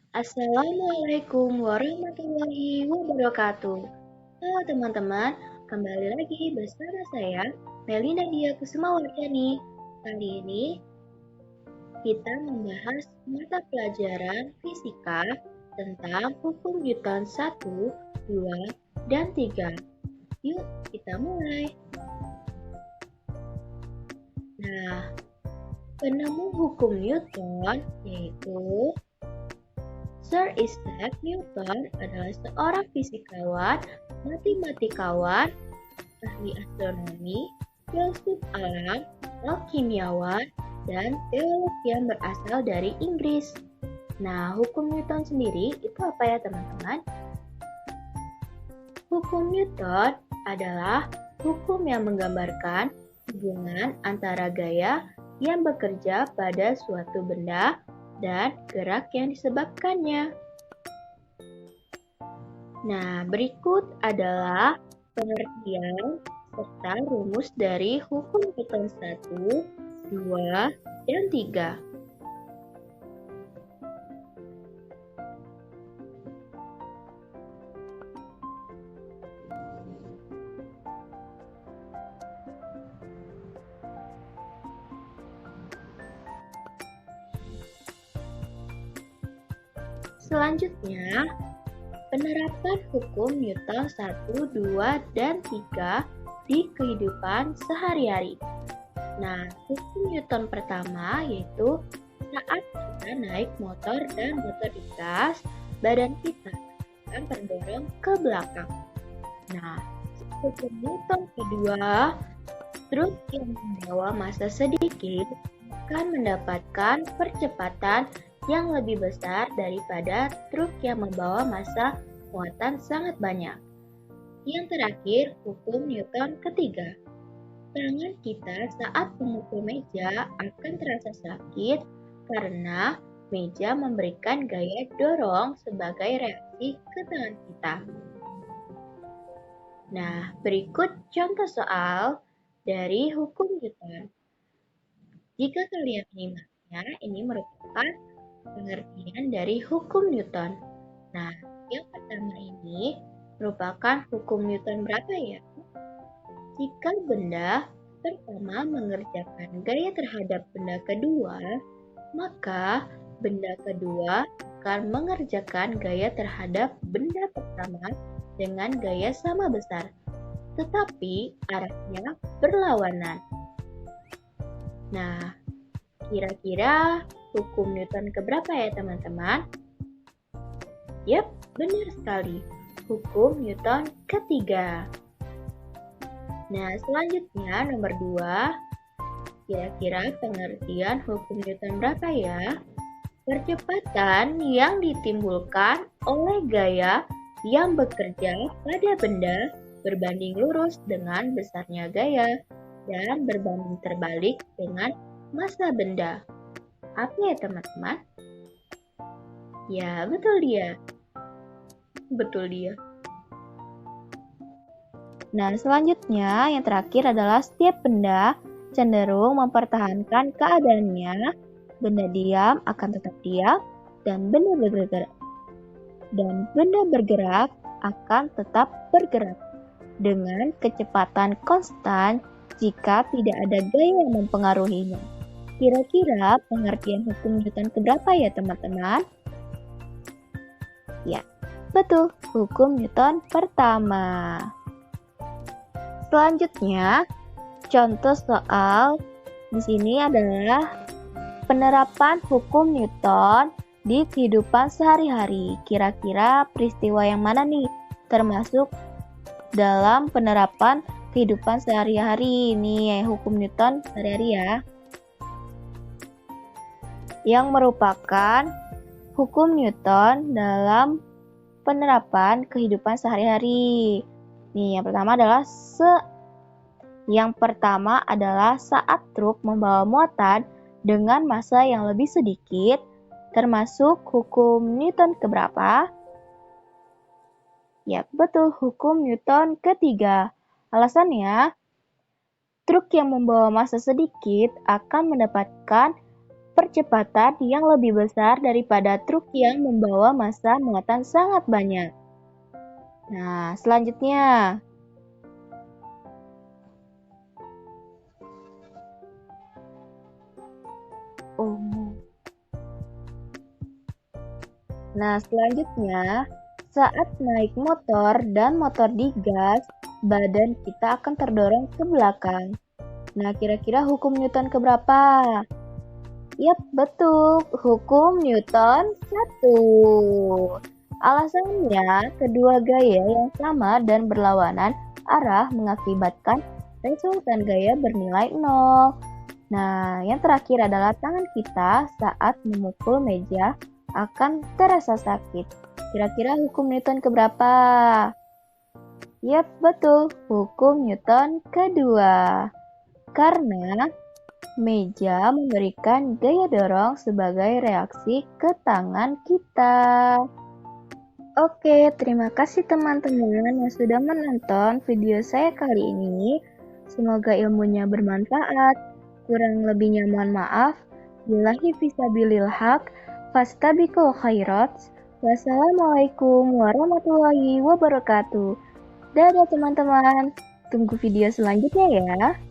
Assalamualaikum warahmatullahi wabarakatuh. Halo teman-teman, kembali lagi bersama saya, Melina Dia Kusumawardhani. Kali ini kita membahas mata pelajaran fisika tentang hukum Newton 1, 2, dan 3. Yuk kita mulai. Nah, penemu hukum Newton yaitu Sir Isaac Newton adalah seorang fisikawan, matematikawan, ahli astronomi, filsuf alam, alkimiawan, dan teolog yang berasal dari Inggris. Nah, hukum Newton sendiri itu apa ya teman-teman? Hukum Newton adalah hukum yang menggambarkan hubungan antara gaya yang bekerja pada suatu benda dan gerak yang disebabkannya. Nah, berikut adalah pengertian serta rumus dari hukum Newton 1, 2, dan 3. Selanjutnya, penerapan hukum Newton 1, 2, dan 3 di kehidupan sehari-hari. Nah, hukum Newton pertama yaitu saat kita naik motor dan motor digas, badan kita akan terdorong ke belakang. Nah, hukum Newton kedua, truk yang membawa massa sedikit akan mendapatkan percepatan yang lebih besar daripada truk yang membawa massa muatan sangat banyak. Yang terakhir, hukum Newton ketiga. Tangan kita saat memukul meja akan terasa sakit karena meja memberikan gaya dorong sebagai reaksi ke tangan kita. Nah, berikut contoh soal dari hukum Newton. Jika kalian menyimaknya, ini merupakan pengertian dari hukum Newton. Nah, yang pertama ini merupakan hukum Newton berapa ya? Jika benda pertama mengerjakan gaya terhadap benda kedua, maka benda kedua akan mengerjakan gaya terhadap benda pertama dengan gaya sama besar, tetapi arahnya berlawanan. Nah, kira-kira hukum Newton keberapa ya teman-teman? Yap, benar sekali. Hukum Newton ketiga. Nah, selanjutnya nomor 2. Kira-kira pengertian hukum Newton berapa ya? Percepatan yang ditimbulkan oleh gaya yang bekerja pada benda berbanding lurus dengan besarnya gaya dan berbanding terbalik dengan massa benda. Apa ya teman-teman? Ya, betul dia. Betul dia. Nah, selanjutnya yang terakhir adalah setiap benda cenderung mempertahankan keadaannya. Benda diam akan tetap diam dan benda bergerak akan tetap bergerak dengan kecepatan konstan jika tidak ada gaya yang mempengaruhinya. Kira-kira pengertian hukum Newton keberapa ya teman-teman? Ya, betul, hukum Newton pertama. Selanjutnya, contoh soal di sini adalah penerapan hukum Newton di kehidupan sehari-hari. Kira-kira peristiwa yang mana nih termasuk dalam penerapan kehidupan sehari-hari ini hukum Newton sehari-hari ya. Yang merupakan hukum Newton dalam penerapan kehidupan sehari-hari. Nih, yang pertama adalah saat truk membawa muatan dengan massa yang lebih sedikit, termasuk hukum Newton keberapa? Ya, betul, hukum Newton ketiga. Alasannya, truk yang membawa massa sedikit akan mendapatkan percepatan yang lebih besar daripada truk yang membawa massa muatan sangat banyak. Nah, selanjutnya. Nah, selanjutnya, saat naik motor dan motor digas, badan kita akan terdorong ke belakang. Nah, kira-kira hukum Newton keberapa? Yap, betul. Hukum Newton 1. Alasannya, kedua gaya yang sama dan berlawanan arah mengakibatkan resultan gaya bernilai 0. Nah, yang terakhir adalah tangan kita saat memukul meja akan terasa sakit. Kira-kira hukum Newton keberapa? Yap, betul. Hukum Newton kedua. Karena meja memberikan gaya dorong sebagai reaksi ke tangan kita. Oke, terima kasih teman-teman yang sudah menonton video saya kali ini. Semoga ilmunya bermanfaat. Kurang lebihnya mohon maaf. Billahi fisabilil haq. Fastabiqul khairat. Wassalamualaikum warahmatullahi wabarakatuh. Dadah teman-teman. Tunggu video selanjutnya ya.